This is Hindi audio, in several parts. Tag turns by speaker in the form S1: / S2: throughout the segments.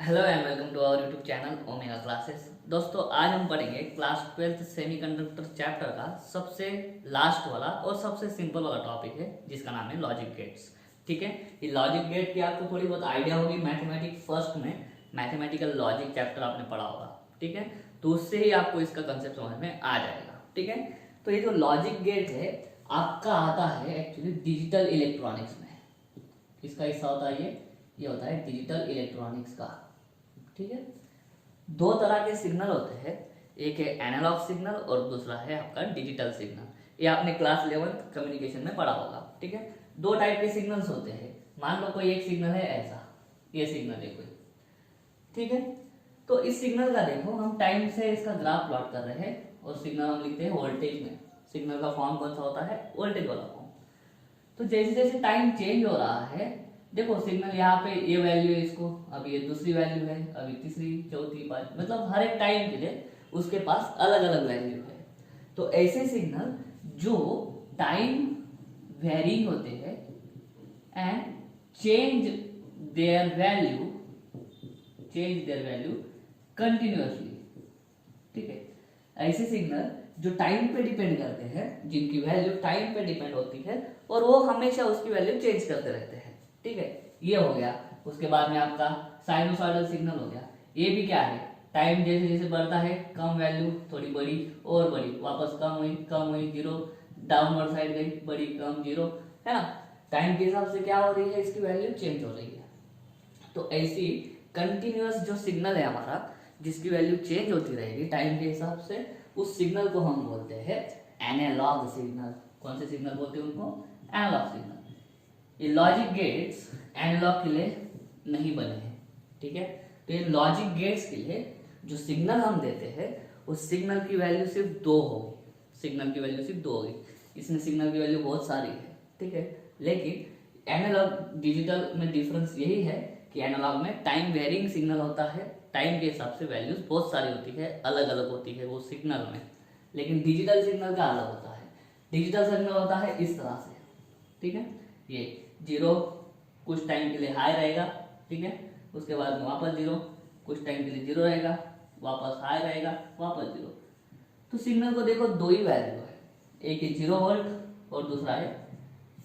S1: Hello and welcome to our YouTube channel Omega Classes. दोस्तों आज हम पढ़ेंगे क्लास 12th सेमीकंडक्टर चैप्टर का सबसे लास्ट वाला और सबसे सिंपल वाला टॉपिक है जिसका नाम है लॉजिक गेट्स। ठीक है, ये लॉजिक गेट की आपको थोड़ी बहुत आइडिया होगी। मैथमेटिक्स फर्स्ट में मैथमेटिकल लॉजिक चैप्टर आपने पढ़ा होगा। ठीक है, तो उससे ही आपको इसका कंसेप्ट समझ में आ जाएगा। ठीक है, तो ये जो लॉजिक गेट है आपका आता है एक्चुअली डिजिटल इलेक्ट्रॉनिक्स में। किसका हिस्सा होता है ये होता है डिजिटल इलेक्ट्रॉनिक्स का। ठीक है, दो तरह के सिग्नल होते हैं, एक है एनालॉग सिग्नल और दूसरा है आपका डिजिटल सिग्नल। ये आपने क्लास 11 कम्युनिकेशन में पढ़ा होगा। ठीक है, दो टाइप के सिग्नल्स होते हैं। मान लो कोई एक सिग्नल है ऐसा, ये सिग्नल है कोई। ठीक है, तो इस सिग्नल का देखो हम टाइम से इसका ग्राफ प्लॉट कर रहे हैं और सिग्नल हम लिखते हैं वोल्टेज में। सिग्नल का फॉर्म कौन सा होता है? वोल्टेज वाला फॉर्म। तो जैसे जैसे टाइम चेंज हो रहा है, देखो सिग्नल यहाँ पे ये वैल्यू है, इसको अभी ये दूसरी वैल्यू है, अभी तीसरी, चौथी, पांच, मतलब हर एक टाइम के लिए उसके पास अलग अलग वैल्यू है। तो ऐसे सिग्नल जो टाइम वेरिंग होते हैं and change their value continuously. ठीक है, ऐसे सिग्नल जो टाइम पे डिपेंड करते हैं, जिनकी वैल्यू टाइम पे डिपेंड होती है और वो हमेशा उसकी वैल्यू चेंज करते रहते हैं। ठीक है, ये हो गया। उसके बाद में आपका साइनोसॉइडल सिग्नल हो गया। ये भी क्या है? टाइम जैसे जैसे बढ़ता है कम वैल्यू थोड़ी बड़ी और बड़ी, वापस कम हुई जीरो, डाउनवर्ड साइड गई, बड़ी कम जीरो, है ना। टाइम के हिसाब से क्या हो रही है, इसकी वैल्यू चेंज हो रही है। तो ऐसी कंटिन्यूअस जो सिग्नल है हमारा, जिसकी वैल्यू चेंज होती रहेगी टाइम के हिसाब से, उस सिग्नल को हम बोलते हैं एनालॉग सिग्नल। कौन से सिग्नल बोलते हैं उनको? Analog signal. ये लॉजिक गेट्स एनालॉग के लिए नहीं बने हैं। ठीक है, तो ये लॉजिक गेट्स के लिए जो सिग्नल हम देते हैं उस सिग्नल की वैल्यू सिर्फ दो होगी। सिग्नल की वैल्यू सिर्फ दो होगी। इसमें सिग्नल की वैल्यू बहुत सारी है। ठीक है, लेकिन एनालॉग डिजिटल में डिफरेंस यही है कि एनालॉग में टाइम वेरिंग सिग्नल होता है, टाइम के हिसाब से वैल्यूज बहुत सारी होती है, अलग अलग होती है वो सिग्नल में। लेकिन डिजिटल सिग्नल का अलग होता है। डिजिटल सिग्नल होता है इस तरह से। ठीक है, ये जीरो कुछ टाइम के लिए हाई रहेगा। ठीक है, उसके बाद में वापस जीरो, कुछ टाइम के लिए जीरो रहेगा, वापस हाई रहेगा, वापस जीरो। तो सिग्नल को देखो दो ही वैल्यू है, एक है 0 वोल्ट और दूसरा है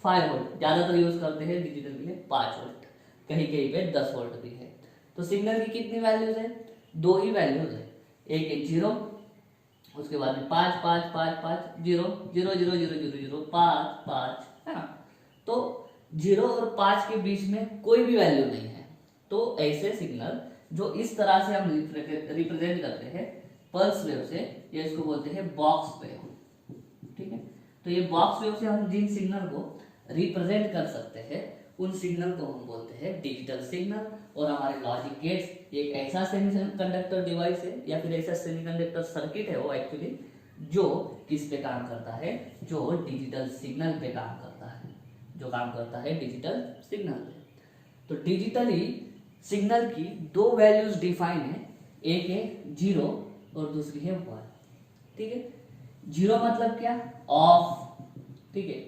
S1: 5 वोल्ट। ज्यादातर यूज करते हैं डिजिटल के लिए 5 वोल्ट, कहीं कहीं पे 10 वोल्ट भी है। तो सिग्नल की कितनी वैल्यूज है? दो ही वैल्यूज है, एक है 0, उसके बाद में 5 5 5 5 0 0 0 0 0 0 5 5, है ना। तो 0 और 5 के बीच में कोई भी वैल्यू नहीं है। तो ऐसे सिग्नल जो इस तरह से हम रिप्रेजेंट करते हैं पल्स वेव से, ये इसको बोलते हैं बॉक्स वेव। ठीक है, तो ये बॉक्स वेव से हम जिन सिग्नल को रिप्रेजेंट कर सकते हैं उन सिग्नल को हम बोलते हैं डिजिटल सिग्नल। और हमारे लॉजिक गेट्स एक ऐसा सेमीकंडक्टर डिवाइस है या फिर ऐसा सेमीकंडक्टर सर्किट है वो एक्चुअली, जो किस पे काम करता है? जो डिजिटल सिग्नल पे काम करता है, जो काम करता है डिजिटल सिग्नल पे। तो डिजिटली सिग्नल की दो वैल्यूज डिफाइन है, एक है 0 और दूसरी है 1। ठीक है, 0 मतलब क्या? ऑफ। ठीक है,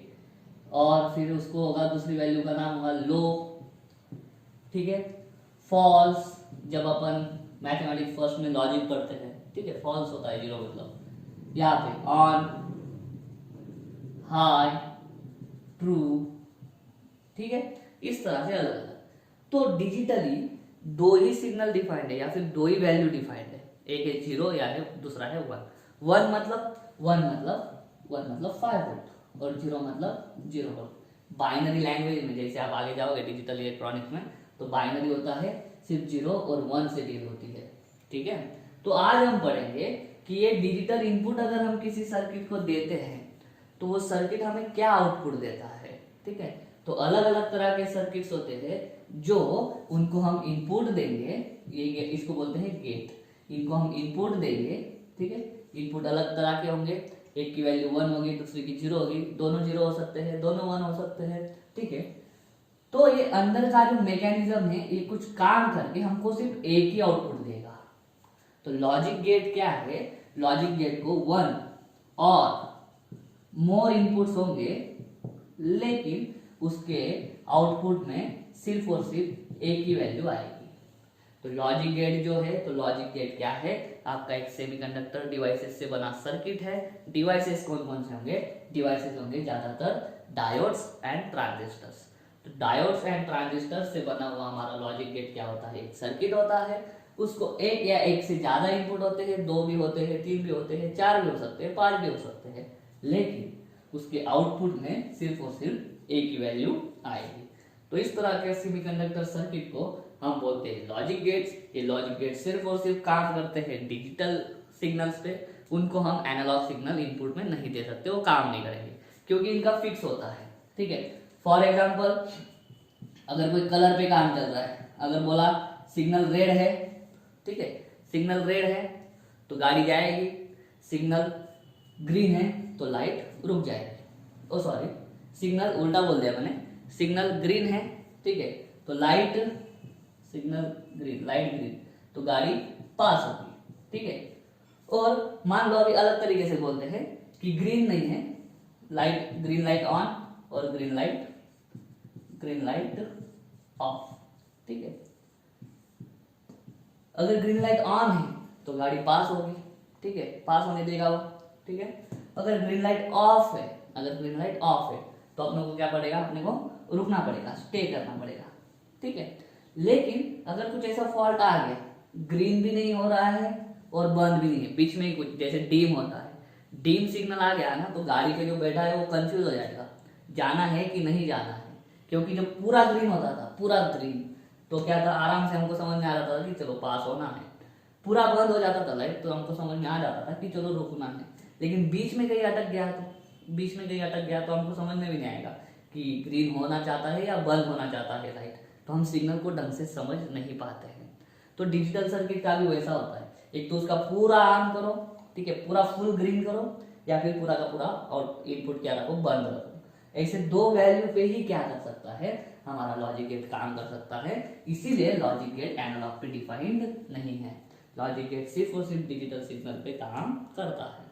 S1: और फिर उसको होगा दूसरी वैल्यू का नाम होगा लो। ठीक है, फॉल्स जब अपन मैथमेटिक्स फर्स्ट में लॉजिक पढ़ते हैं, ठीक है, फॉल्स होता है 0 मतलब। यहाँ पे ऑन, हाई, ट्रू। ठीक है, इस तरह से अलग अलग। तो डिजिटली दो ही सिग्नल डिफाइंड है या फिर दो ही वैल्यू डिफाइंड है, एक है 0 या है दूसरा है 1। 1 मतलब 5 वोल्ट और 0 मतलब 0 वोल्ट। बाइनरी लैंग्वेज में जैसे आप आगे जाओगे डिजिटल इलेक्ट्रॉनिक्स में, तो बाइनरी होता है सिर्फ 0 और 1 से डील होती है। ठीक है, तो आज हम पढ़ेंगे कि ये डिजिटल इनपुट अगर हम किसी सर्किट को देते हैं तो वो सर्किट हमें क्या आउटपुट देता है। ठीक है, तो अलग अलग तरह के सर्किट्स होते हैं जो उनको हम इनपुट देंगे, ये इसको बोलते हैं गेट। इनको हम इनपुट देंगे। ठीक है, इनपुट अलग तरह के होंगे, एक की वैल्यू 1 होगी, दूसरी की 0 होगी, दोनों 0 हो सकते हैं, दोनों 1 हो सकते हैं। ठीक है, तो ये अंदर का जो मैकेनिज्म है ये कुछ काम करके हमको सिर्फ एक ही आउटपुट देगा। तो लॉजिक गेट क्या है? लॉजिक गेट को 1 और मोर इनपुट्स होंगे, लेकिन उसके आउटपुट में सिर्फ और सिर्फ एक ही वैल्यू आएगी। तो लॉजिक गेट जो है, तो लॉजिक गेट क्या है, आपका एक सेमीकंडक्टर डिवाइसेस से बना सर्किट है। डिवाइसेस कौन कौन से होंगे, डिवाइसेस होंगे ज्यादातर डायोड्स एंड ट्रांजिस्टर्स। तो डायोड्स एंड ट्रांजिस्टर्स से बना हुआ हमारा लॉजिक गेट क्या होता है, एक सर्किट होता है। उसको एक या एक से ज्यादा इनपुट होते हैं, 2 भी होते हैं, 3 भी होते हैं, 4 भी हो सकते हैं, 5 भी हो सकते हैं, लेकिन उसके आउटपुट में सिर्फ और सिर्फ एक ही वैल्यू आएगी। तो इस तरह के सेमीकंडक्टर सर्किट को हम बोलते हैं लॉजिक गेट्स। ये लॉजिक गेट सिर्फ और सिर्फ काम करते हैं डिजिटल सिग्नल्स पे, उनको हम एनालॉग सिग्नल इनपुट में नहीं दे सकते, वो काम नहीं करेंगे क्योंकि इनका फिक्स होता है। ठीक है, फॉर एग्जाम्पल अगर कोई कलर पे काम चल रहा है, अगर बोला सिग्नल रेड है, ठीक है, सिग्नल रेड है तो गाड़ी जाएगी, सिग्नल ग्रीन है तो लाइट रुक जाएगी। ओ सॉरी, सिग्नल उल्टा बोल दिया मैंने, सिग्नल ग्रीन है, ठीक है, तो light, signal green, light green, तो गाड़ी पास होगी। ठीक है, और मान लो अभी अलग तरीके से बोलते हैं कि ग्रीन नहीं है, लाइट, ग्रीन लाइट ऑन और ग्रीन लाइट ऑफ। ठीक है, अगर ग्रीन लाइट ऑन है तो गाड़ी पास होगी, ठीक है, पास होने देगा वो। ठीक है, अगर ग्रीन लाइट ऑफ है, अगर ग्रीन लाइट ऑफ है तो अपने को क्या पड़ेगा, अपने को रुकना पड़ेगा, स्टे करना पड़ेगा। ठीक है, लेकिन अगर कुछ ऐसा फॉल्ट आ गया, ग्रीन भी नहीं हो रहा है और बंद भी नहीं है, बीच में ही कुछ जैसे डीम होता है, डीम सिग्नल आ गया ना तो गाड़ी पे जो बैठा है वो कंफ्यूज हो जाएगा, जाना है कि नहीं जाना है। क्योंकि जब पूरा ग्रीन होता था, पूरा ग्रीन, तो क्या था, आराम से हमको समझ में आ जाता था कि चलो पास होना है। पूरा बंद हो जाता था लाइट तो हमको समझ में आ जाता था कि चलो रुकना है। लेकिन बीच में कहीं अटक गया तो हमको समझ में भी नहीं आएगा कि ग्रीन होना चाहता है या बंद होना चाहता है लाइट, तो हम सिग्नल को ढंग से समझ नहीं पाते हैं। तो डिजिटल सर्किट का भी वैसा होता है, एक तो उसका पूरा ऑन करो, ठीक है, पूरा फुल ग्रीन करो, या फिर पूरा का पूरा और इनपुट क्या रखो, बंद रखो। ऐसे 2 वैल्यू पे ही क्या कर सकता है, हमारा लॉजिक गेट काम कर सकता है। इसीलिए लॉजिक गेट एनालॉग पे डिफाइंड नहीं है, लॉजिक गेट सिर्फ और सिर्फ डिजिटल सिग्नल पे काम करता है।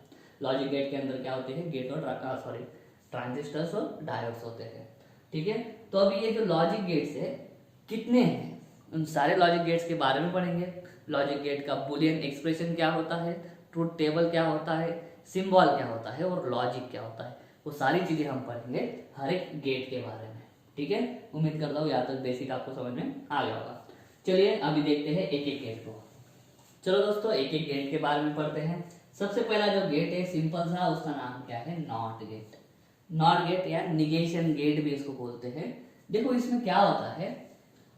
S1: लॉजिक गेट के अंदर क्या होते हैं, गेट और ट्रांजिस्टर्स और डायोड्स होते हैं। ठीक है, तो अभी ये जो लॉजिक गेट्स है कितने हैं, उन सारे लॉजिक गेट्स के बारे में पढ़ेंगे। लॉजिक गेट का बुलियन एक्सप्रेशन क्या होता है, ट्रूथ टेबल क्या होता है, सिंबल क्या होता है और लॉजिक क्या होता है, वो सारी चीजें हम पढ़ेंगे हर एक गेट के बारे में। ठीक है, उम्मीद करता हूँ यहाँ तक बेसिक आपको समझ में आ गया होगा। चलिए अभी देखते हैं एक एक गेट को। चलो दोस्तों, एक एक गेट के बारे में पढ़ते हैं। सबसे पहला जो गेट है सिंपल सा, उसका नाम क्या है, नॉट गेट। नॉट गेट या निगेशन गेट भी इसको बोलते हैं। देखो इसमें क्या होता है,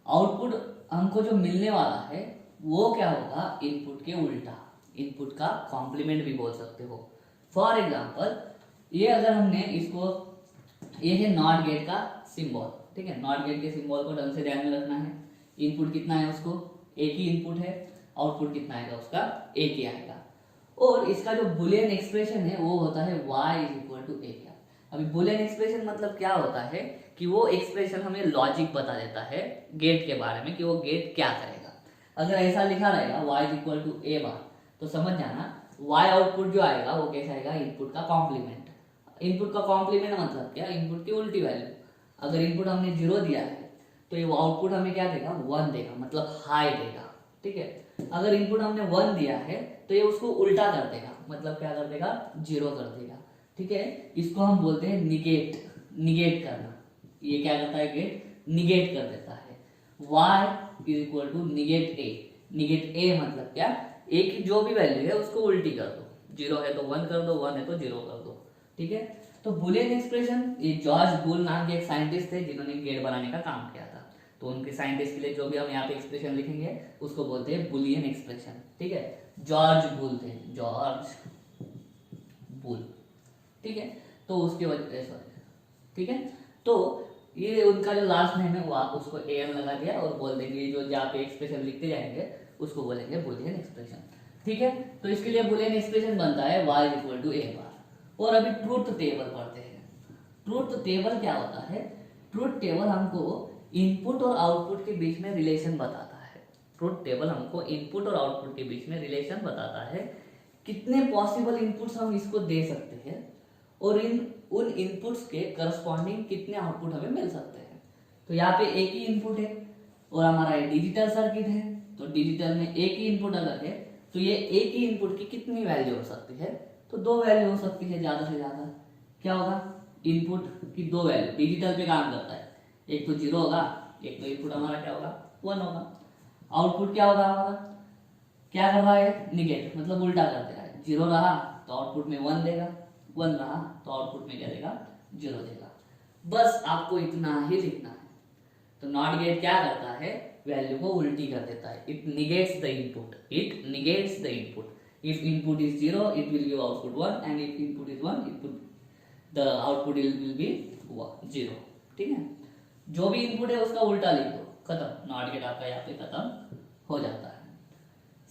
S1: आउटपुट हमको जो मिलने वाला है वो क्या होगा, इनपुट के उल्टा, इनपुट का कॉम्प्लीमेंट भी बोल सकते हो। फॉर एग्जाम्पल ये अगर हमने इसको, ये है नॉट गेट का सिंबल, ठीक है, नॉट गेट के सिंबल को ढंग से ध्यान में रखना है। इनपुट कितना है, उसको एक ही इनपुट है, आउटपुट कितना आएगा, उसका एक ही आएगा। और इसका जो बुलियन एक्सप्रेशन है वो होता है y = a। अभी बुलियन एक्सप्रेशन मतलब क्या होता है कि वो एक्सप्रेशन हमें लॉजिक बता देता है गेट के बारे में कि वो गेट क्या करेगा। अगर ऐसा लिखा रहेगा y = a बार, तो समझ जाना y आउटपुट जो आएगा वो कैसा आएगा, इनपुट का कॉम्प्लीमेंट। इनपुट का कॉम्प्लीमेंट मतलब क्या, इनपुट की उल्टी वैल्यू। अगर इनपुट हमने 0 दिया है तो ये आउटपुट हमें क्या देगा, 1 देगा, मतलब हाई देगा। ठीक है, अगर इनपुट हमने 1 दिया है तो ये उसको उल्टा कर देगा, मतलब क्या कर देगा, 0 कर देगा। ठीक है, इसको हम बोलते हैं निगेट, निगेट करना। ये क्या करता है, गेट निगेट कर देता है। y = negate a। Negate a मतलब क्या, a की जो भी वैल्यू है उसको उल्टी कर दो, 0 है तो 1 कर दो, 1 है तो 0 कर दो। ठीक है, तो बुलियन एक्सप्रेशन, ये जॉर्ज बुल नाम के एक साइंटिस्ट थे जिन्होंने गेट बनाने का काम किया था। तो उनके साइंटिस्ट के लिए जो भी हम यहाँ पे एक्सप्रेशन लिखेंगे उसको बोलते हैं बुलियन एक्सप्रेशन। ठीक है, जॉर्ज बुल थे, जॉर्ज बुल। ठीक है, तो उसके वजह से सॉरी, ठीक है, तो ये उनका जो लास्ट नेम है वो आप उसको एन लगा दिया और बोल देंगे जो जहाँ पे एक्सप्रेशन लिखते जाएंगे उसको बोलेंगे बुलियन एक्सप्रेशन। ठीक है, तो इसके लिए बुलियन एक्सप्रेशन बनता है y = a बार। और अभी ट्रूथ टेबल पढ़ते हैं। ट्रूथ टेबल क्या होता है, ट्रूथ टेबल हमको इनपुट और आउटपुट के बीच में रिलेशन बताता है। ट्रूथ टेबल हमको इनपुट और आउटपुट के बीच में रिलेशन बताता है, कितने पॉसिबल इनपुट्स हम इसको दे सकते हैं और उन इनपुट्स के करस्पॉन्डिंग कितने आउटपुट हमें मिल सकते हैं। तो यहाँ पे एक ही इनपुट है और हमारा डिजिटल सर्किट है, तो डिजिटल में एक ही इनपुट अगर है तो ये एक ही इनपुट की कितनी वैल्यू हो सकती है, तो 2 वैल्यू हो सकती है ज्यादा से ज्यादा। क्या होगा, इनपुट की 2 वैल्यू डिजिटल पे काम करता है, एक तो 0 होगा, एक तो इनपुट हमारा क्या होगा 1 होगा। आउटपुट क्या होगा हमारा, क्या कर रहा है निगेट, मतलब उल्टा कर दे रहा है। 0 रहा तो आउटपुट में 1 देगा, 1 रहा तो आउटपुट में क्या देगा 0 देगा। बस आपको इतना ही लिखना है। तो नॉट गेट क्या करता है, वैल्यू को उल्टी कर देता है। It negates the input, it negates the input. If input is 0 it will give output 1 and if input is 1 the output will be 0। ठीक है, जो भी इनपुट है उसका उल्टा लिख दो, खत्म। नॉट गेट आपका यहाँ पे खत्म हो जाता है।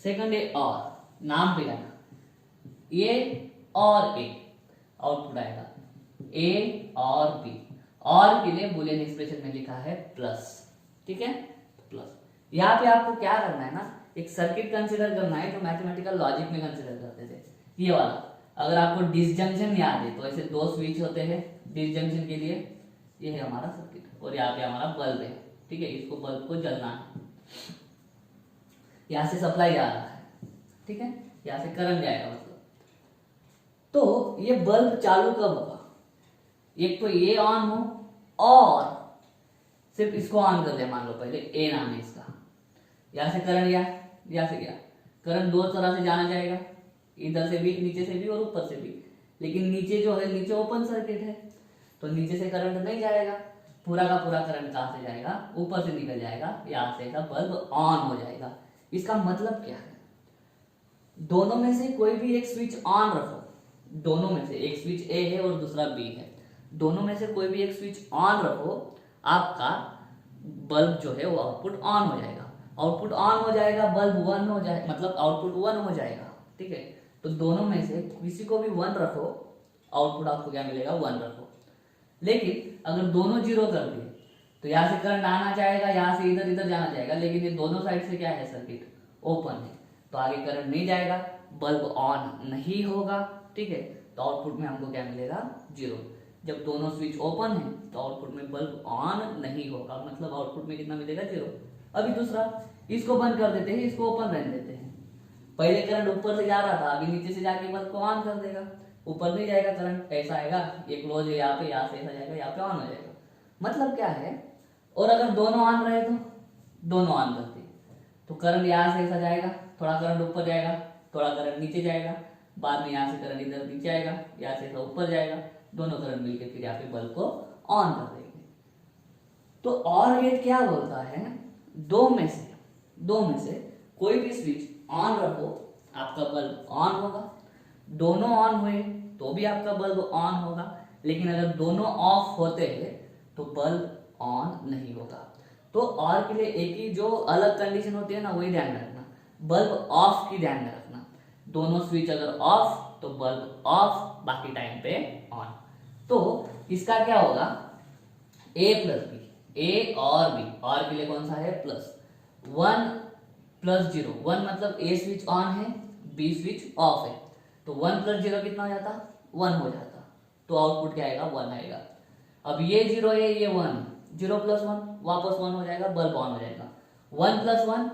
S1: सेकंड है और, नाम पे जाना, ए और ए आउटपुट आएगा, ए और बी। और के लिए बुलियन एक्सप्रेशन में लिखा है प्लस। ठीक है, प्लस। यहाँ पे आपको क्या करना है ना, एक सर्किट कंसिडर करना है जो मैथमेटिकल लॉजिक में कंसिडर करते थे, ये वाला। अगर आपको डिसजंक्शन याद है तो ऐसे 2 स्विच होते हैं डिसजंक्शन के लिए, ये है हमारा सर्किट और यहाँ पे हमारा बल्ब है। ठीक है, इसको बल्ब को जलना है, यहाँ से सप्लाई जा रहा है, ठीक है, यहाँ से करंट जाएगा मतलब। तो ये बल्ब चालू कब होगा, एक तो ये ऑन हो और सिर्फ इसको ऑन कर दे, मान लो पहले ए नाम है इसका, यहाँ से करंट गया, यहाँ से गया। करंट 2 तरह से जाना जाएगा, इधर से भी, नीचे से भी और ऊपर से भी। लेकिन नीचे जो है, नीचे ओपन सर्किट है तो नीचे से करंट नहीं जाएगा, पूरा का पूरा करंट कहाँ से जाएगा, ऊपर से निकल जाएगा, यहाँ से बल्ब ऑन हो जाएगा। इसका मतलब क्या है, दोनों में से कोई भी एक स्विच ऑन रखो, दोनों में से एक स्विच ए है और दूसरा बी है, दोनों में से कोई भी एक स्विच ऑन रखो, आपका बल्ब जो है वो आउटपुट ऑन हो जाएगा। आउटपुट ऑन हो जाएगा, बल्ब 1 हो जाएगा, मतलब आउटपुट 1 हो जाएगा। ठीक है, तो दोनों में से किसी को भी 1 रखो, आउटपुट आपको क्या मिलेगा 1 रखो। लेकिन अगर दोनों 0 कर दिए तो यहाँ से करंट आना चाहेगा, यहाँ से इधर इधर जाना चाहेगा, लेकिन ये दोनों साइड से क्या है, सर्किट ओपन है, तो आगे करंट नहीं जाएगा, बल्ब ऑन नहीं होगा। ठीक है, तो आउटपुट में हमको क्या मिलेगा 0। जब दोनों स्विच ओपन है तो आउटपुट में बल्ब ऑन नहीं होगा, मतलब आउटपुट में कितना मिलेगा 0। अभी दूसरा, इसको बंद कर देते हैं, इसको ओपन रहने देते हैं। पहले करंट ऊपर से जा रहा था, अभी नीचे से जाके बल्ब को ऑन कर देगा, ऊपर नहीं जाएगा करंट, ऐसा आएगा, ये क्लोज है यहाँ पे, यहाँ से ऐसा जाएगा, यहाँ पे ऑन हो जाएगा। मतलब क्या है, और अगर दोनों ऑन रहे तो दोनों ऑन करते तो करंट यहाँ से ऐसा जाएगा, थोड़ा करंट ऊपर जाएगा, थोड़ा करंट नीचे जाएगा, बाद में यहाँ से करंट इधर नीचे आएगा, यहाँ से ऐसा ऊपर जाएगा, दोनों करंट मिलकर फिर यहाँ पे बल्ब को ऑन कर देंगे। तो और गेट क्या बोलता है, दो में से कोई भी स्विच ऑन रखो, आपका बल्ब ऑन होगा। दोनों ऑन हुए तो भी आपका बल्ब ऑन होगा, लेकिन अगर दोनों ऑफ होते हैं तो बल्ब ऑन नहीं होगा। तो और के लिए एक ही जो अलग कंडीशन होती है ना, वही ध्यान में रखना, बल्ब ऑफ की ध्यान में रखना। दोनों स्विच अगर ऑफ तो बल्ब ऑफ, बाकी टाइम पे ऑन। तो इसका क्या होगा, ए प्लस बी, ए और बी, और के लिए कौन सा है प्लस, 1 प्लस 0, 1 मतलब ए स्विच ऑन है, बी स्विच ऑफ है, तो 1 प्लस 0 कितना हो जाता 1 हो जाता, तो आउटपुट क्या आएगा 1 आएगा। अब ये 0 है, ये 1, 0 प्लस 1 वापस 1 हो जाएगा, बल्ब ऑन हो जाएगा। 1 प्लस 1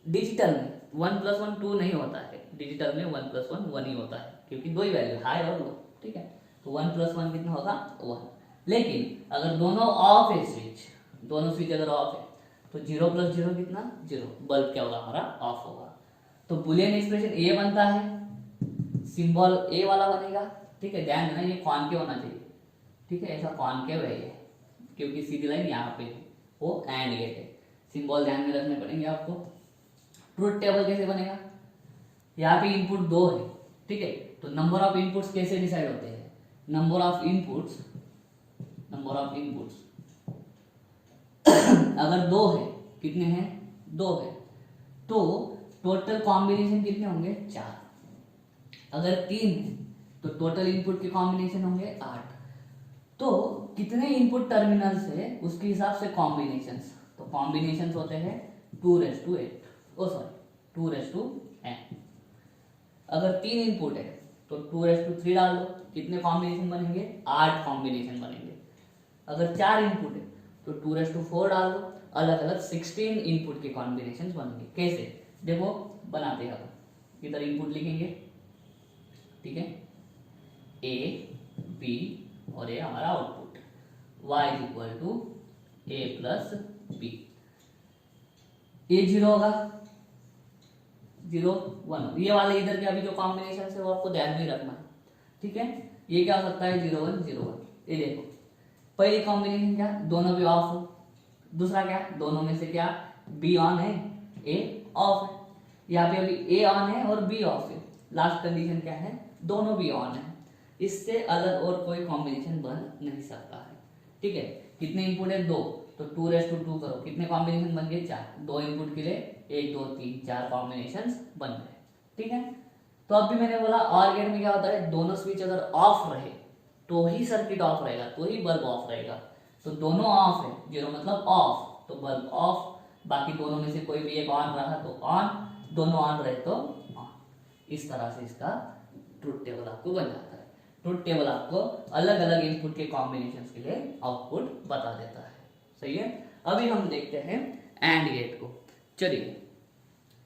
S1: डिजिटल में 1 प्लस 1 2 नहीं होता है, डिजिटल में 1 प्लस 1 1 ही होता है, क्योंकि दो ही वैल्यू हाई और लो। ठीक है, तो 1 प्लस 1 कितना होगा 1। लेकिन अगर दोनों ऑफ है स्विच, दोनों स्विच अगर ऑफ है तो 0 प्लस 0 कितना 0, बल्ब क्या होगा हमारा ऑफ होगा। तो बुलियन एक्सप्रेशन ए बनता है, सिंबल ए वाला बनेगा। ठीक है, ध्यान देना ये कॉनकेव होना चाहिए। ठीक है, ऐसा कॉनकेव है ये, क्योंकि सीधी लाइन यहाँ पे वो एंड गेट है, सिंबल ध्यान में रखने पड़ेंगे आपको। ट्रुथ टेबल कैसे बनेगा, यहाँ पे इनपुट 2 है। ठीक है, तो नंबर ऑफ इनपुट्स कैसे डिसाइड होते हैं, नंबर ऑफ इनपुट्स अगर 2 है, कितने हैं 2 है, तो टोटल कॉम्बिनेशन कितने होंगे 4। अगर 3 है तो टोटल इनपुट के कॉम्बिनेशन होंगे 8। तो कितने इनपुट टर्मिनल्स है उसके हिसाब से कॉम्बिनेशंस, तो कॉम्बिनेशंस होते हैं 2n। अगर 3 इनपुट है तो 2 डाल दो, कितने कॉम्बिनेशन बनेंगे 8 कॉम्बिनेशन बनेंगे। अगर 4 इनपुट है तो 2 डाल दो, अलग अलग 16 इनपुट के कॉम्बिनेशन बनेंगे। कैसे, देखो बनाते हैं। अब इधर इनपुट लिखेंगे, ठीक है, ए बी और ये हमारा output y is equal to A plus B. A 0 होगा, 0 1, ये वाले इधर के अभी जो कॉम्बिनेशन है वो आपको ध्यान में रखना है, ठीक है। ये क्या हो सकता है 0 1 0 1। ये देखो पहली कॉम्बिनेशन क्या, दोनों भी ऑफ हो। दूसरा क्या, दोनों में से क्या बी ऑन है, ए ऑफ है। यहाँ पे अभी ए ऑन है और बी ऑफ है। लास्ट कंडीशन क्या है, दोनों भी ऑन है। इससे अलग और कोई कॉम्बिनेशन बन नहीं सकता है, ठीक है। कितने इनपुट है, 2, तो 2 करो, कितने कॉम्बिनेशन बन गए, 4। 2 इनपुट के लिए 1 2 3 4 कॉम्बिनेशन बन गए, ठीक है। तो अब भी मैंने बोला ऑर गेट में क्या होता है, दोनों स्विच अगर ऑफ रहे तो ही सर्किट ऑफ रहेगा, तो ही बल्ब ऑफ रहेगा। तो दोनों ऑफ है, 0 मतलब ऑफ, तो बल्ब ऑफ। बाकी दोनों में से कोई भी एक ऑन रहा तो ऑन, दोनों ऑन रहे तो ऑन। इस तरह से इसका ट्रुथ टेबल आपको बन जाता है। ट्रुथ टेबल आपको अलग अलग इनपुट के कॉम्बिनेशन के लिए आउटपुट बता देता है, सही है। अभी हम देखते हैं एंड गेट को। चलिए,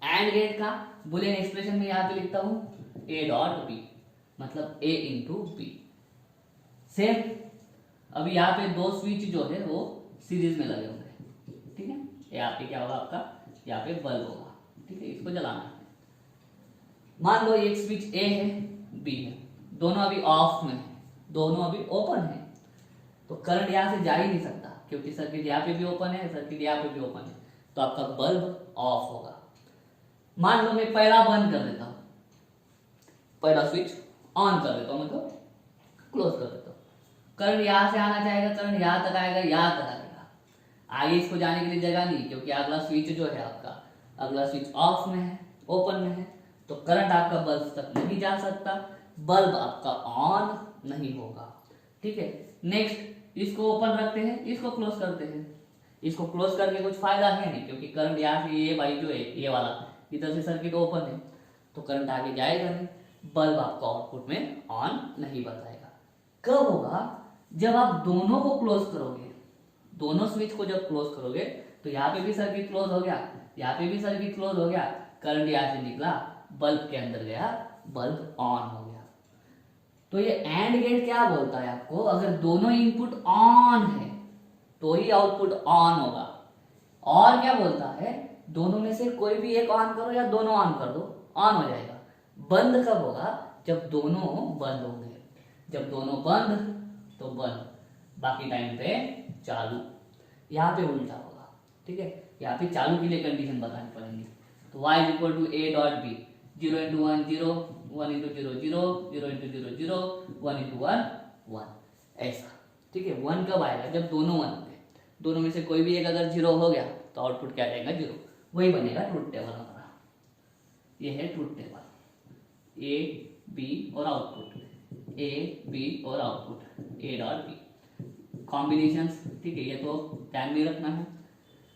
S1: एंड गेट का बुलियन एक्सप्रेशन में यहाँ पे लिखता हूं ए डॉट बी, मतलब ए इंटू बी। सेम अभी यहाँ पे 2 स्विच जो है वो सीरीज में लगे होंगे, ठीक है। यहाँ पे क्या होगा आपका, यहाँ पे बल्ब होगा, ठीक है। इसको जलाना है। मान लो एक स्विच ए है, बी है, दोनों अभी ऑफ में है, दोनों अभी ओपन है, तो करंट यहाँ से जा ही नहीं सकता क्योंकि सर्किट यहाँ पे भी ओपन है, सर्किट यहाँ पे भी ओपन है, तो आपका बल्ब ऑफ होगा। मान लो मैं पहला बंद कर देता हूं, पहला स्विच ऑन कर देता हूं, मतलब क्लोज कर देता हूं। करंट यहां से आना चाहेगा, करंट यहां तक आएगा, यहां तक आएगा, आगे इसको जाने के लिए जगह नहीं, क्योंकि अगला स्विच जो है आपका, अगला स्विच ऑफ में है, ओपन में है, तो करंट आपका बल्ब तक नहीं जा सकता, बल्ब आपका ऑन नहीं होगा, ठीक है। नेक्स्ट इसको ओपन रखते हैं, इसको क्लोज करते हैं। इसको क्लोज करके कुछ फायदा है नहीं, क्योंकि करंट यहाँ से ये भाई जो है ये वाला इधर से सर्किट ओपन है, तो करंट आगे जाएगा नहीं, बल्ब आपको आउटपुट में ऑन नहीं बताएगा। कब होगा, जब आप दोनों को क्लोज करोगे, दोनों स्विच को जब क्लोज करोगे, तो यहाँ पे भी सर्किट क्लोज हो गया, यहाँ पे भी सर्किट क्लोज हो गया, करंट यहाँ से निकला, बल्ब के अंदर गया, बल्ब ऑन हो गया। तो ये एंड गेट क्या बोलता है आपको, अगर दोनों इनपुट ऑन है तो ही आउटपुट ऑन होगा। और क्या बोलता है, दोनों में से कोई भी एक ऑन करो या दोनों ऑन कर दो, ऑन हो जाएगा। बंद कब होगा, जब दोनों बंद होंगे, जब दोनों बंद तो बंद, बाकी टाइम पे चालू। यहाँ पे उल्टा होगा, ठीक है। यहाँ पे चालू के लिए कंडीशन बतानी पड़ेगी। तो y is equal to A dot B, 0 into 1 0, 1 into 0 0, 0 into 0 0, 1 into 1 1, ऐसा, ठीक है। 1 कब आएगा, जब दोनों 1 होंगे, दोनों में से कोई भी एक अगर 0 हो गया तो आउटपुट क्या आएगा, 0। वही बनेगा ट्रुथ टेबल हमारा। ये है ट्रुथ टेबल, ए बी और आउटपुट, ए बी और output, A dot B combinations, ठीक है। ये तो ध्यान में रखना है।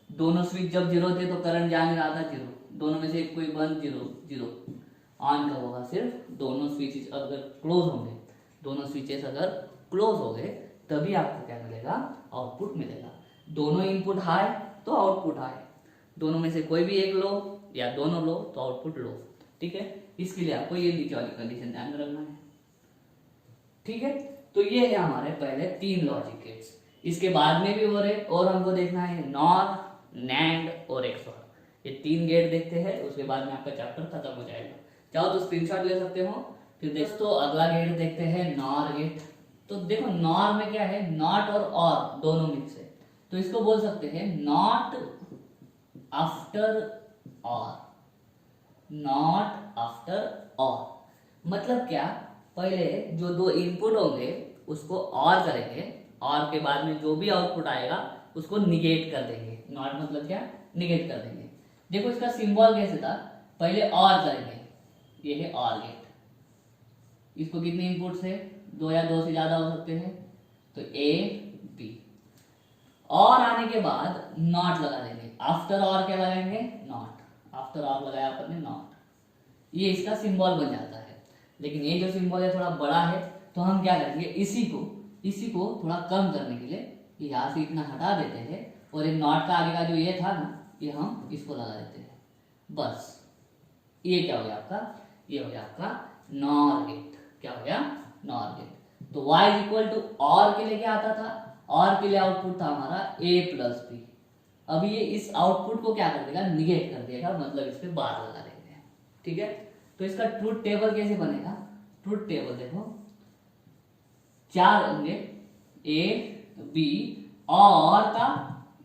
S1: दोनों स्विच जब 0 थे तो करंट जा नहीं रहा था, 0, दोनों में से कोई बंद, 0 0, ऑन कब होगा, सिर्फ दोनों स्विचेस अगर क्लोज होंगे, दोनों स्विचेस अगर क्लोज हो गए तभी आपको क्या मिलेगा, आउटपुट मिलेगा। दोनों इनपुट हाई तो आउटपुट हाई, दोनों में से कोई भी एक लो या दोनों लो तो आउटपुट लो, ठीक है। इसके लिए आपको ये नीचे वाली कंडीशन ध्यान रखना है, ठीक है। तो ये है हमारे पहले 3 लॉजिक गेट्स। इसके बाद में भी हो रहे और हमको देखना है नॉर, नैंड और एक्सऑर। ये 3 गेट देखते हैं, उसके बाद में आपका चैप्टर खत्म हो जाएगा। चाहो तो स्क्रीनशॉट ले सकते हो। फिर दोस्तों अगला गेट देखते हैं नॉर गेट। तो देखो नॉर में क्या है, नॉट और दोनों मिक्स है, तो इसको बोल सकते हैं नॉट आफ्टर और, नॉट आफ्टर और। मतलब क्या, पहले जो 2 इनपुट होंगे उसको और करेंगे, और के बाद में जो भी आउटपुट आएगा उसको निगेट कर देंगे। नॉट मतलब क्या, निगेट कर देंगे। देखो इसका सिंबल कैसे था, पहले और करेंगे, ये है और गेट। इसको कितने इनपुट से, 2 या 2 से ज्यादा हो सकते हैं, तो ए बी। और आने के बाद नॉट लगा देंगे, आफ्टर और क्या लगाएंगे, नॉट, आफ्टर और लगाया अपन ने नॉट, ये इसका सिंबल बन जाता है। लेकिन ये जो सिंबल है थोड़ा बड़ा है, तो हम क्या करेंगे, इसी को थोड़ा कम करने के लिए यहाँ से इतना हटा देते हैं और ये नॉट का आगे का जो ये था ना, ये हम इसको लगा देते हैं बस। ये क्या हो गया आपका, ये हो गया आपका नॉर गेट। क्या हो गया, नॉर गेट। तो y इज इक्वल टू और के लिए क्या आता था, और के लिए आउटपुट था हमारा a प्लस बी। अभी ये इस आउटपुट को क्या कर देगा, निगेट कर देगा, मतलब इस पे बार लगा देंगे। ठीक है, तो इसका ट्रूथ टेबल कैसे बनेगा, ट्रूथ टेबल देखो, 4 होंगे a b और का,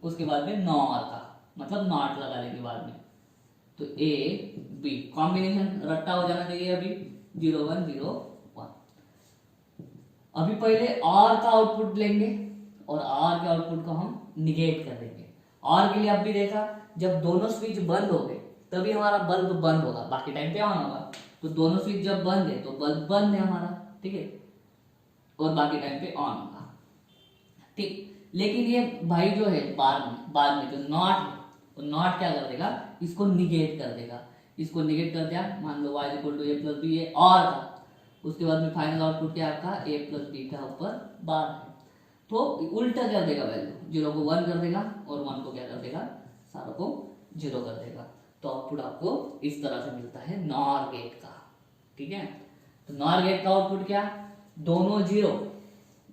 S1: उसके बाद में नॉर का, मतलब नॉट लगा देंगे बाद में। तो a b कॉम्बिनेशन रट्टा हो जाना चाहिए अभी, 0 1 0 1। अभी पहले और का आउटपुट लेंगे और और के आउटपुट को हम निगेट कर देंगे। और के लिए अब भी देखा, जब दोनों स्विच बंद हो गए तभी हमारा बल्ब बंद होगा, बाकी टाइम पे ऑन होगा। तो दोनों स्विच जब बंद है तो बल्ब बंद है हमारा, ठीक है, और बाकी टाइम पे ऑन होगा। ठीक, लेकिन ये भाई जो है बाद में जो नॉट है, वो नॉट क्या कर देगा, इसको निगेट कर देगा। इसको निगेट कर दिया, मान लो y equal to A plus B है और था, उसके बाद में फाइनल आउटपुट क्या आपका a प्लस बी का ऊपर बार है, तो उल्टा कर देगा वैल्यू, 0 को 1 कर देगा और 1 को क्या कर देगा, सारों को 0 कर देगा। तो आउटपुट आपको इस तरह से मिलता है नॉर गेट का। ठीक है, तो नॉर गेट का आउटपुट क्या, दोनों 0,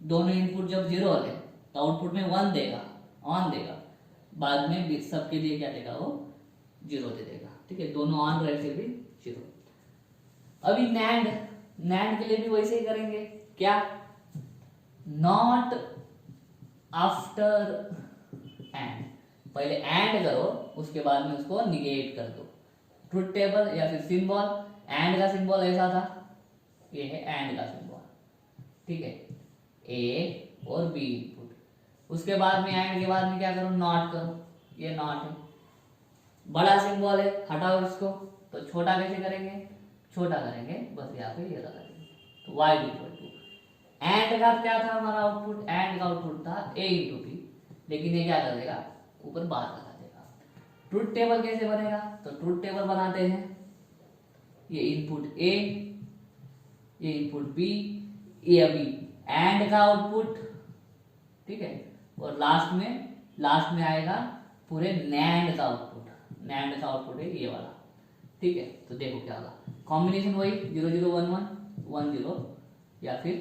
S1: दोनों इनपुट जब 0 है तो आउटपुट में 1 देगा, ऑन देगा, बाद में सबके लिए क्या देगा, वो 0 दे देगा। ठीक है, दोनों ऑन रहे थे भी 0। अभी नैंड के लिए भी वैसे ही करेंगे, क्या, नॉट आफ्टर एंड, पहले एंड करो उसके बाद में उसको निगेट कर दो। ट्रुथ टेबल या फिर सिंबल, एंड का सिंबल ऐसा था, ये है एंड का सिंबल। ठीक है, ए और बी इनपुट, उसके बाद में एंड के बाद में क्या करो, नॉट करो, ये नॉट है, बड़ा सिंबल है, हटाओ इसको, तो छोटा कैसे करेंगे, छोटा करेंगे बस यहाँ पे ये लगा देंगे। तो y इक्वल टू एंड का क्या था हमारा आउटपुट, एंड का आउटपुट था a इंटू बी, लेकिन ये क्या कर देगा, ऊपर बार लगा देगा। ट्रूथ टेबल कैसे बनेगा, तो ट्रूथ टेबल बनाते हैं, ये इनपुट a, ये इनपुट b, ये अभी एंड का आउटपुट, ठीक है, और लास्ट में आएगा पूरे नैंड का आउटपुट, नैंड का आउटपुट है ये वाला। ठीक है, तो देखो क्या होगा, कॉम्बिनेशन वही 0 0 1 1 1 0 या फिर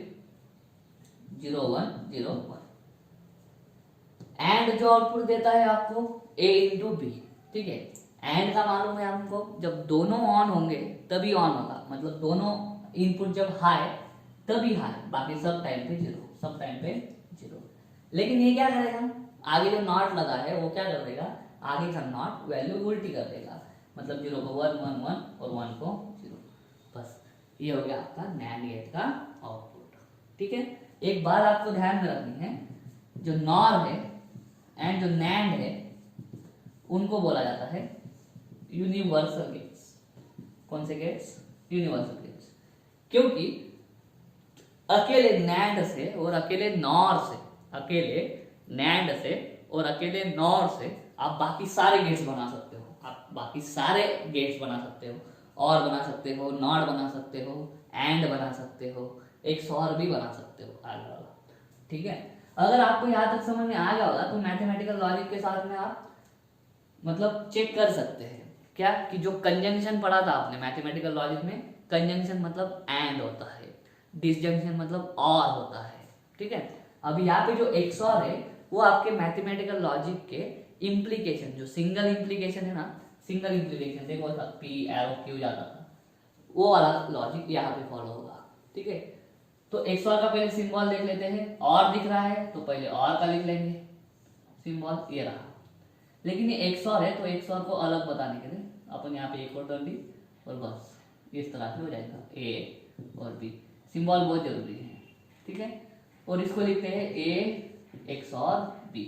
S1: 0 1 0 1। एंड जो आउटपुट देता है आपको a इंटू बी। ठीक है, एंड का मालूम है हमको, जब दोनों ऑन होंगे तभी ऑन होगा, मतलब दोनों इनपुट जब हाई तभी हाई, बाकी सब टाइम पे 0, सब टाइम पे 0। लेकिन ये क्या करेगा, आगे जो नॉट लगा है वो क्या कर देगा, आगे का नॉट वैल्यू उल्टी कर देगा, मतलब 0 को 1 1 1 और 1 को 0। बस ये हो गया आपका नैंड गेट का आउटपुट। ठीक है, एक बात आपको ध्यान में रखनी है, जो नॉर है एंड जो नैंड है उनको बोला जाता है यूनिवर्सल गेट्स। कौन से गेट्स, यूनिवर्सल गेट्स, क्योंकि अकेले नैंड से और अकेले नॉर से, अकेले नैंड से और अकेले नॉर से आप बाकी सारे गेट्स बना सकते हो, आप बाकी सारे गेट्स बना सकते हो, और बना सकते हो, नॉट बना सकते हो, एंड बना सकते हो, एक XOR भी बना सकते हो आगे वाला। ठीक है, अगर आपको यहाँ तक समझ में आ गया होगा तो मैथमेटिकल लॉजिक के साथ में आप मतलब चेक कर सकते हैं क्या, कि जो कंजंक्शन पढ़ा था आपने मैथमेटिकल लॉजिक में, कंजंक्शन मतलब एंड होता है, डिसजंक्शन मतलब और होता है। ठीक है, अभी यहाँ पे जो XOR है वो आपके मैथमेटिकल लॉजिक के इम्प्लीकेशन, जो सिंगल इम्प्लीकेशन है ना, सिंगल इम्प्लीकेशन देखो पी एरो क्यू जाता था, वो वाला लॉजिक यहाँ पे फॉलो होगा। ठीक है, तो XOR का पहले सिंबल देख लेते हैं, और दिख रहा है तो पहले और का लिख लेंगे सिंबल, ये रहा। लेकिन ये XOR है तो XOR को अलग बताने के लिए अपन यहाँ पे एक और टर्न ली और बस इस तरह से हो जाएगा, A और B, सिंबल बहुत जरूरी है। ठीक है, और इसको लिखते हैं A XOR B,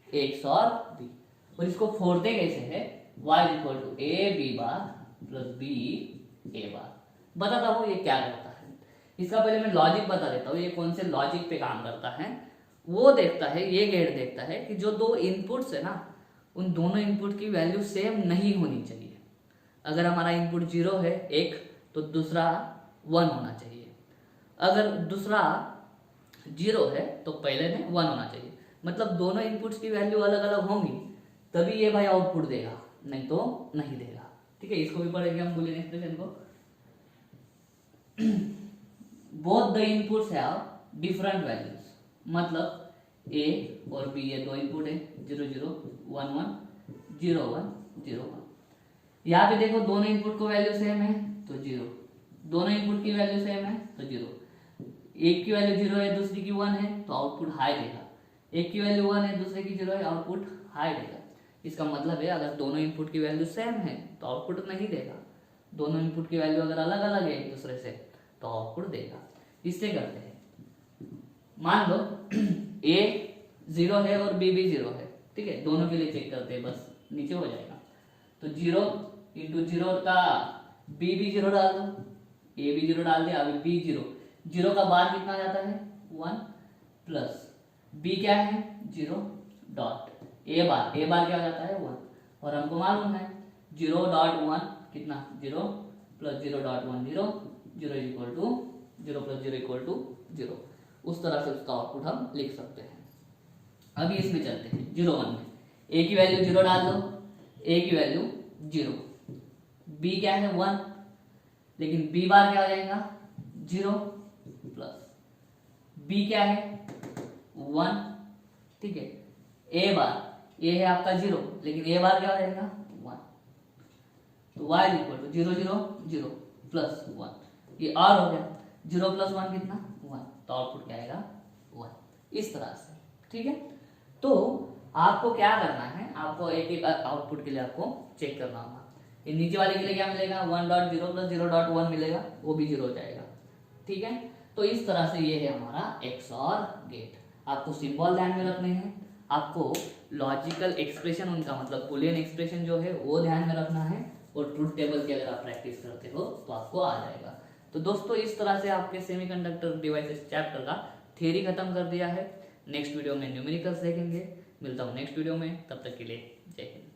S1: A XOR B, और इसको फोड़ते कैसे है, y equal to A B bar plus B A bar. बताता हूँ ये क्या करता है, इसका पहले मैं लॉजिक बता देता हूँ, ये कौन से लॉजिक पे काम करता है। वो देखता है, ये गेट देखता है कि जो दो इनपुट्स है ना, उन दोनों इनपुट की वैल्यू सेम नहीं होनी चाहिए। अगर हमारा इनपुट 0 है एक, तो दूसरा 1 होना चाहिए, अगर दूसरा 0 है तो पहले में 1 होना चाहिए। मतलब दोनों इनपुट्स की वैल्यू अलग अलग होंगी तभी ये भाई आउटपुट देगा, नहीं तो नहीं देगा। ठीक है, इसको भी पढ़ेंगे हम बुलियन एक्सप्रेशन को। Both the inputs have different values, मतलब ए और बी ये दो इनपुट है, 0 0 1 1 0 1 0 1। यहाँ पे देखो दोनों इनपुट को वैल्यू सेम है तो 0, दोनों इनपुट की वैल्यू सेम है तो 0। एक की वैल्यू 0 है दूसरी की 1 है तो आउटपुट हाई देगा, एक की वैल्यू 1 है दूसरे की 0 है, आउटपुट हाई देगा। इसका मतलब है अगर दोनों इनपुट की वैल्यू सेम है तो आउटपुट नहीं देगा, दोनों इनपुट की वैल्यू अगर अलग अलग है एक दूसरे से तो आउटपुट देगा। इससे करते हैं, मान लो ए 0 है और बी भी 0 है, ठीक है, दोनों के लिए चेक करते हैं, बस नीचे हो जाएगा। तो 0 इंटू 0 का बी भी 0 डाल दो, ए भी 0 डाल दिया, अभी बी 0, 0 का बार कितना जाता है 1 प्लस बी क्या है 0 डॉट ए बार क्या हो जाता है 1, और हमको मालूम है 0 डॉट 1 कितना 0 plus 0 dot 1 0, 0 equal to 0 plus 0 equal to 0। उस तरह से उसका आउटपुट हम लिख सकते हैं। अभी इसमें चलते हैं 0 1 में, ए की वैल्यू 0 डाल दो, ए की वैल्यू 0, बी क्या है 1, लेकिन बी बार क्या हो जाएगा 0 प्लस बी क्या है 1, ठीक है, ए बार ए है आपका 0, लेकिन ए बार क्या हो जाएगा 1, तो y इक्वल टू 0 0 0 प्लस 1, ये और हो गया 0 प्लस 1 कितना 1, तो आउटपुट क्या आएगा 1। इस तरह से, ठीक है। तो आपको क्या करना है, आपको एक एक आउटपुट के लिए आपको चेक करना होगा। ये नीचे वाले के लिए क्या मिलेगा 1.0 प्लस 0.1 मिलेगा, वो भी 0 हो जाएगा, ठीक है। तो इस तरह से ये है हमारा XOR गेट। आपको सिंबल ध्यान में रखने हैं, आपको लॉजिकल एक्सप्रेशन उनका मतलब बुलियन एक्सप्रेशन जो है वो ध्यान में रखना है, और ट्रूथ टेबल की अगर आप प्रैक्टिस करते हो तो आपको आ जाएगा। तो दोस्तों इस तरह से आपके सेमीकंडक्टर डिवाइसेस चैप्टर का थ्योरी खत्म कर दिया है। नेक्स्ट वीडियो में न्यूमेरिकल्स देखेंगे। मिलता हूँ नेक्स्ट वीडियो में, तब तक के लिए जय हिंद।